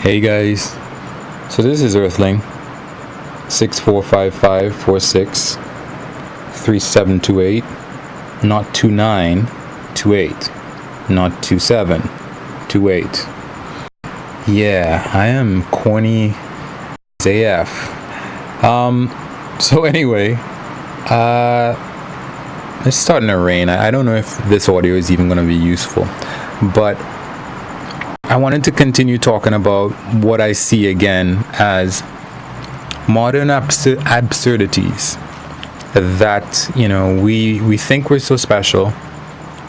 Hey guys, so this is Earthling 6455463728, not 2928, not 2728. Yeah, I am corny as AF. So anyway, it's starting to rain. I don't know if this audio is even going to be useful, but I wanted to continue talking about what I see again as modern absurdities. That, we think we're so special.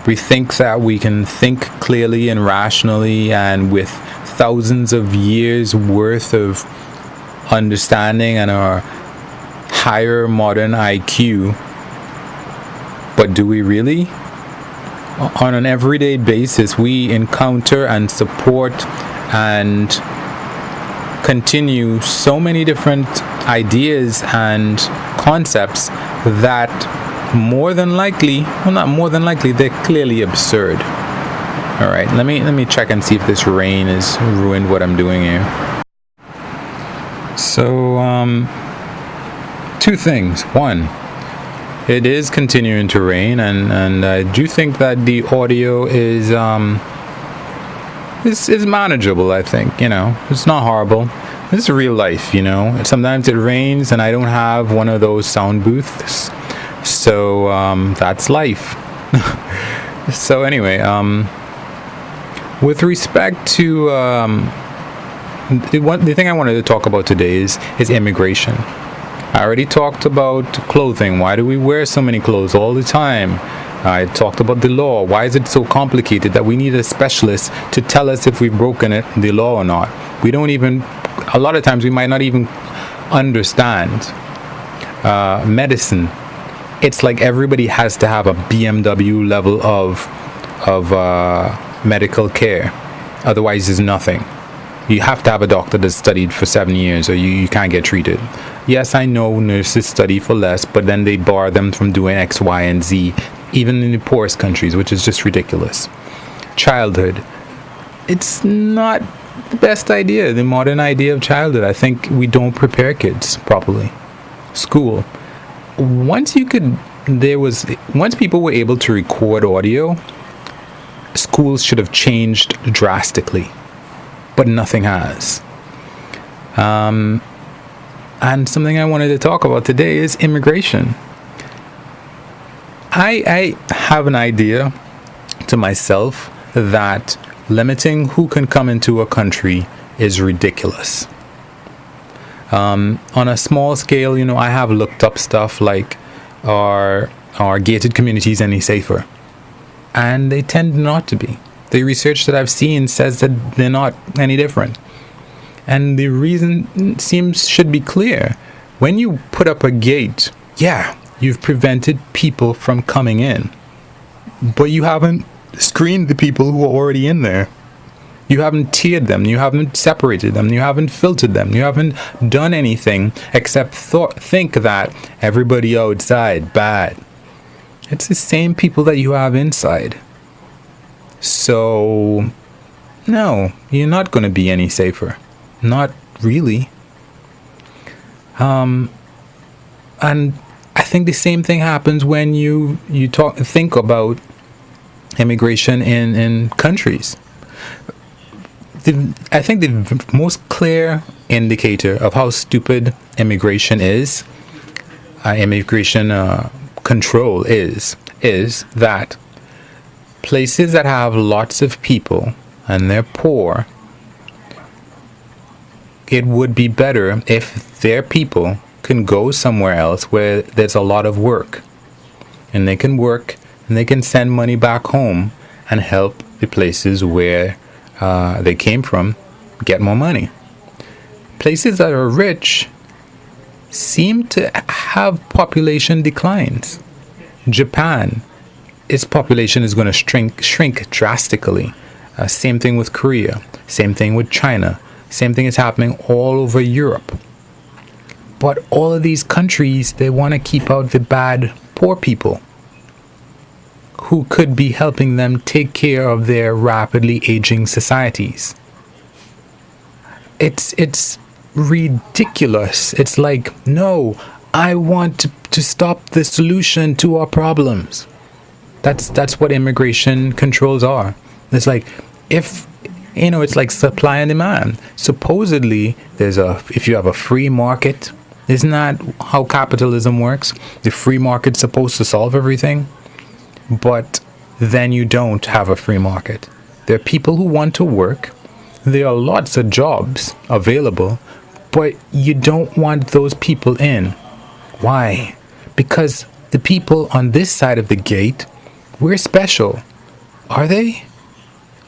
We think that we can think clearly and rationally and with thousands of years worth of understanding and our higher modern IQ. But do we really? On an everyday basis, we encounter and support and continue so many different ideas and concepts that more than likely, well, not more than likely, they're clearly absurd. All right, let me check and see if this rain has ruined what I'm doing here. So, two things. One, it is continuing to rain, and I do think that the audio is manageable. I think, it's not horrible. This is real life, Sometimes it rains, and I don't have one of those sound booths, so that's life. So anyway, with respect to the thing I wanted to talk about today is immigration. I already talked about clothing. Why do we wear so many clothes all the time? I talked about the law. Why is it so complicated that we need a specialist to tell us if we've broken the law or not? A lot of times we might not even understand medicine. It's like everybody has to have a BMW level of medical care. Otherwise, there's nothing. You have to have a doctor that's studied for 7 years or you can't get treated. Yes, I know nurses study for less, but then they bar them from doing X, Y, and Z, even in the poorest countries, which is just ridiculous. Childhood. It's not the best idea, the modern idea of childhood. I think we don't prepare kids properly. School. Once people were able to record audio, schools should have changed drastically. But nothing has. And something I wanted to talk about today is immigration. I have an idea to myself that limiting who can come into a country is ridiculous. On a small scale, I have looked up stuff like are gated communities any safer? And they tend not to be. The research that I've seen says that they're not any different. And the reason should be clear. When you put up a gate, you've prevented people from coming in. But you haven't screened the people who are already in there. You haven't tiered them. You haven't separated them. You haven't filtered them. You haven't done anything except think that everybody outside bad. It's the same people that you have inside. So, no, you're not going to be any safer. Not really. And I think the same thing happens when you think about immigration in countries. I think the most clear indicator of how stupid immigration is, immigration control is that places that have lots of people and they're poor, it would be better if their people can go somewhere else where there's a lot of work. And they can work and they can send money back home and help the places where they came from get more money. Places that are rich seem to have population declines. Japan, its population is going to shrink drastically. Same thing with Korea. Same thing with China. Same thing is happening all over Europe. But all of these countries, they want to keep out the bad poor people who could be helping them take care of their rapidly aging societies. it's ridiculous. It's like, no, I want to stop the solution to our problems. That's what immigration controls are. It's like, if it's like supply and demand. Supposedly, if you have a free market, isn't that how capitalism works? The free market's supposed to solve everything, but then you don't have a free market. There are people who want to work. There are lots of jobs available, but you don't want those people in. Why? Because the people on this side of the gate, we're special. Are they?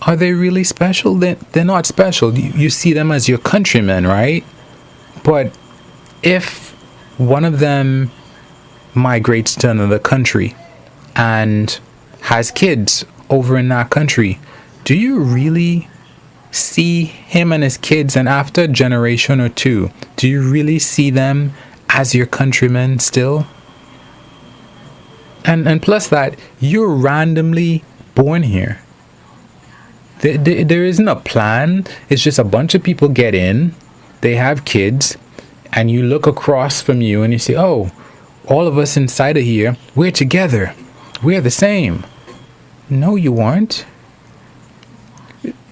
Are they really special? They're not special. You see them as your countrymen, right? But if one of them migrates to another country and has kids over in that country, do you really see him and his kids, and after a generation or two, do you really see them as your countrymen still? And plus that, you're randomly born here. There isn't a plan. It's just a bunch of people get in, they have kids, and you look across from you and you say, oh, all of us inside of here, we're together. We're the same. No, you aren't.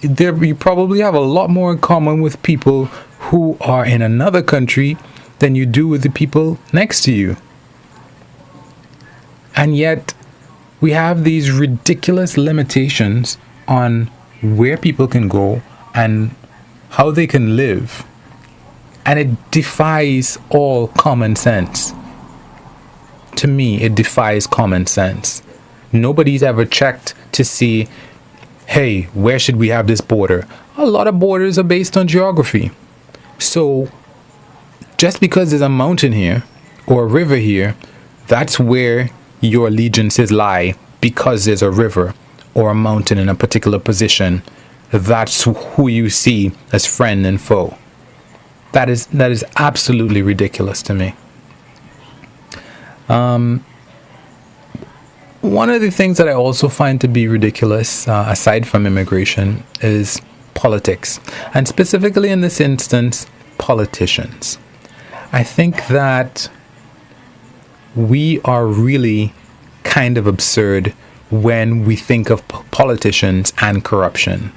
You probably have a lot more in common with people who are in another country than you do with the people next to you. And yet, we have these ridiculous limitations on where people can go and how they can live. And it defies all common sense. To me, it defies common sense. Nobody's ever checked to see, hey, where should we have this border? A lot of borders are based on geography. So, just because there's a mountain here or a river here, that's where your allegiances lie, because there's a river or a mountain in a particular position. That's who you see as friend and foe. That is absolutely ridiculous to me. One of the things that I also find to be ridiculous, aside from immigration, is politics. And specifically in this instance, politicians. I think that we are really kind of absurd when we think of politicians and corruption.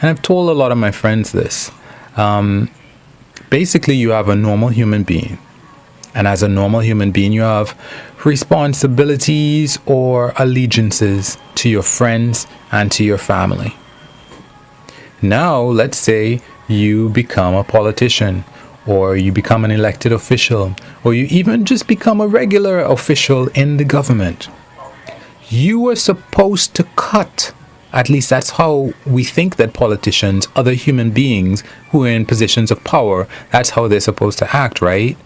And I've told a lot of my friends this. Basically, you have a normal human being. And as a normal human being, you have responsibilities or allegiances to your friends and to your family. Now, let's say you become a politician, or you become an elected official, or you even just become a regular official in the government. You are supposed to cut. At least that's how we think that politicians, other human beings who are in positions of power, that's how they're supposed to act, right?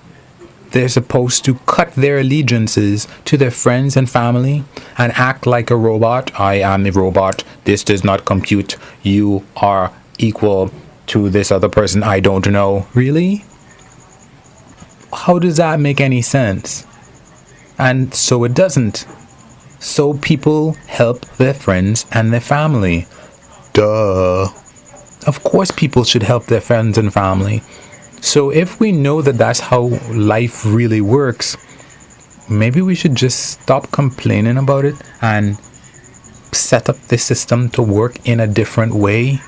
They're supposed to cut their allegiances to their friends and family and act like a robot. I am a robot. This does not compute. You are equal to this other person I don't know. Really? How does that make any sense? And so it doesn't. So people help their friends and their family. Duh. Of course people should help their friends and family. So if we know that that's how life really works, maybe we should just stop complaining about it and set up the system to work in a different way.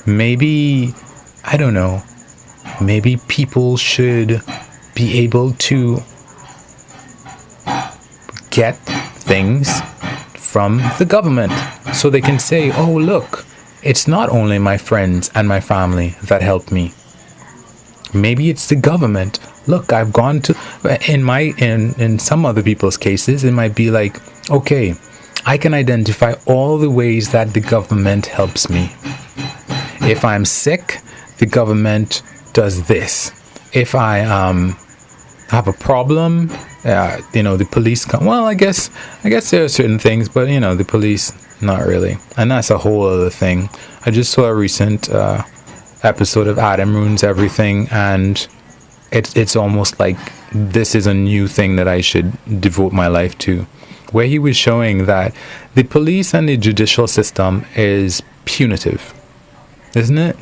Maybe, I don't know, maybe people should be able to get things from the government so they can say, oh, look, it's not only my friends and my family that help me. Maybe it's the government. Look, I've gone to, in some other people's cases, it might be like, okay, I can identify all the ways that the government helps me. If I'm sick, the government does this. If I have a problem, the police come. Well, I guess there are certain things, but the police, not really. And that's a whole other thing. I just saw a recent episode of Adam Ruins Everything, and it's almost like this is a new thing that I should devote my life to, where he was showing that the police and the judicial system is punitive, isn't it?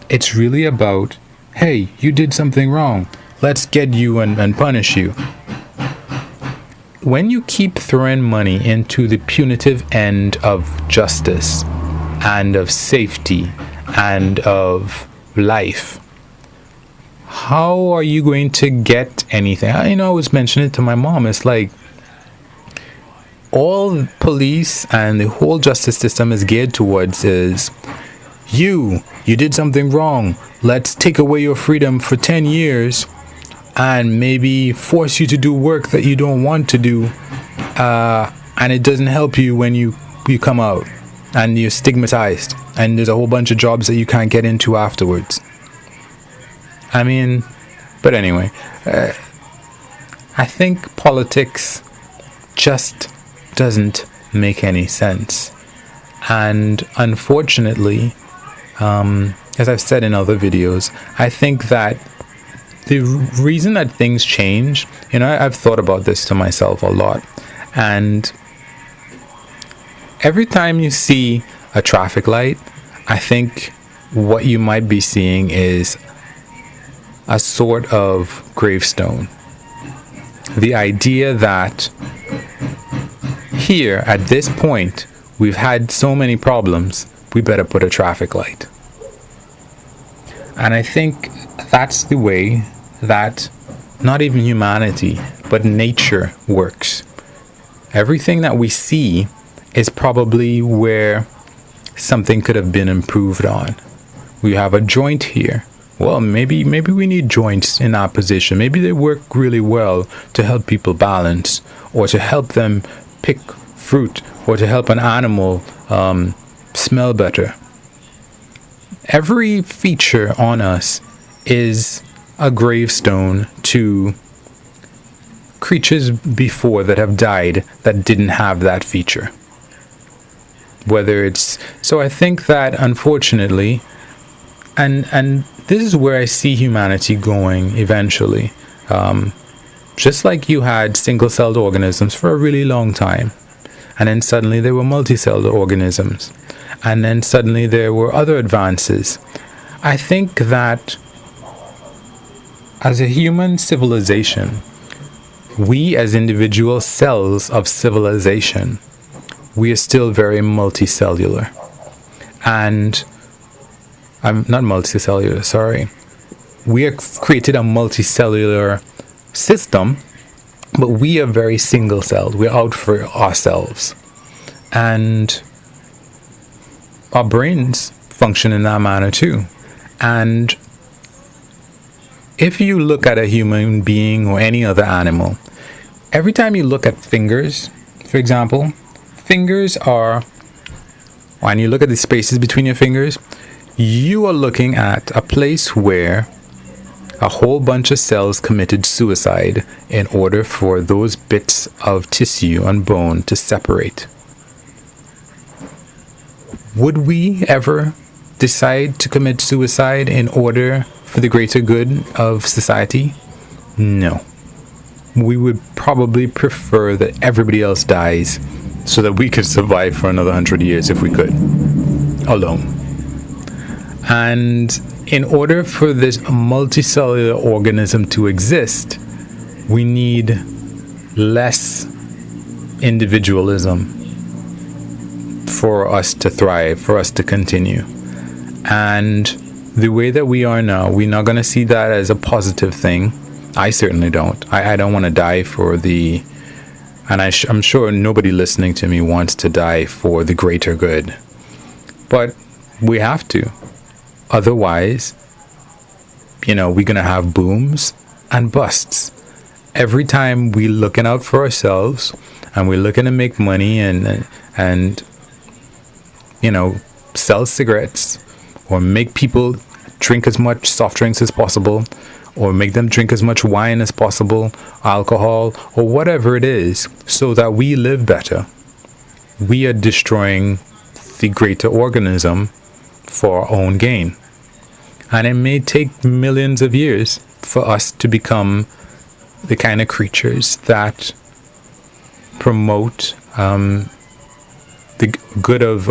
It's really about, hey, you did something wrong. Let's get you and punish you. When you keep throwing money into the punitive end of justice and of safety and of life, how are you going to get anything? I was mentioning it to my mom. It's like all police and the whole justice system is geared towards is you did something wrong. Let's take away your freedom for 10 years and maybe force you to do work that you don't want to do. And it doesn't help you when you come out and you're stigmatized. And there's a whole bunch of jobs that you can't get into afterwards. I mean, but anyway, I think politics just doesn't make any sense. And unfortunately, as I've said in other videos, I think that the reason that things change, I've thought about this to myself a lot. And every time you see a traffic light, I think what you might be seeing is a sort of gravestone. The idea that here at this point, we've had so many problems, we better put a traffic light. And I think that's the way that not even humanity, but nature works. Everything that we see is probably where something could have been improved on. We have a joint here. Well, maybe we need joints in our position. Maybe they work really well to help people balance, or to help them pick fruit, or to help an animal smell better. Every feature on us is a gravestone to creatures before that have died that didn't have that feature. So I think that unfortunately, and this is where I see humanity going eventually. Just like you had single-celled organisms for a really long time, and then suddenly there were multi-celled organisms, and then suddenly there were other advances. I think that as a human civilization, we as individual cells of civilization, we are still very multicellular. And I'm not multicellular, sorry. We have created a multicellular system, but we are very single-celled. We're out for ourselves. And our brains function in that manner too. And if you look at a human being or any other animal, every time you look at fingers, for example, fingers are, when you look at the spaces between your fingers, you are looking at a place where a whole bunch of cells committed suicide in order for those bits of tissue and bone to separate. Would we ever decide to commit suicide in order for the greater good of society? No. We would probably prefer that everybody else dies so that we could survive for another 100 years if we could, alone. And in order for this multicellular organism to exist, we need less individualism for us to thrive, for us to continue. And the way that we are now, we're not going to see that as a positive thing. I certainly don't. I don't want to die for the... And I'm sure nobody listening to me wants to die for the greater good. But we have to. Otherwise, we're going to have booms and busts. Every time we're looking out for ourselves and we're looking to make money and sell cigarettes or make people drink as much soft drinks as possible or make them drink as much wine as possible, alcohol, or whatever it is, so that we live better, we are destroying the greater organism for our own gain. And it may take millions of years for us to become the kind of creatures that promote the good of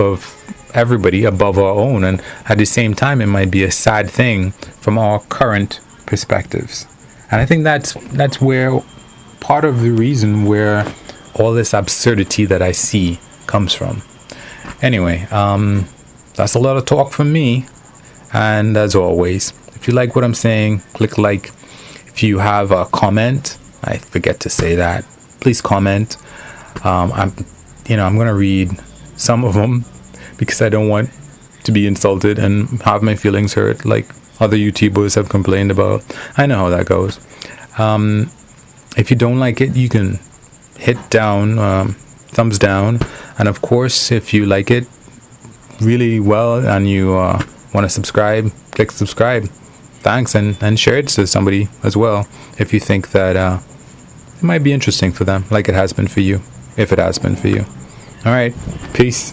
everybody above our own, and at the same time it might be a sad thing from our current perspectives. And I think that's where part of the reason where all this absurdity that I see comes from. Anyway, that's a lot of talk from me, and as always, if you like what I'm saying, click like. If you have a comment, I forget to say that, please comment. I'm gonna read some of them because I don't want to be insulted and have my feelings hurt like other YouTubers have complained about. I know how that goes. If you don't like it, you can hit down, thumbs down, and of course, if you like it really well and you want to subscribe, click subscribe. Thanks, and share it to somebody as well if you think that it might be interesting for them, like it has been for you, if it has been for you. All right, peace.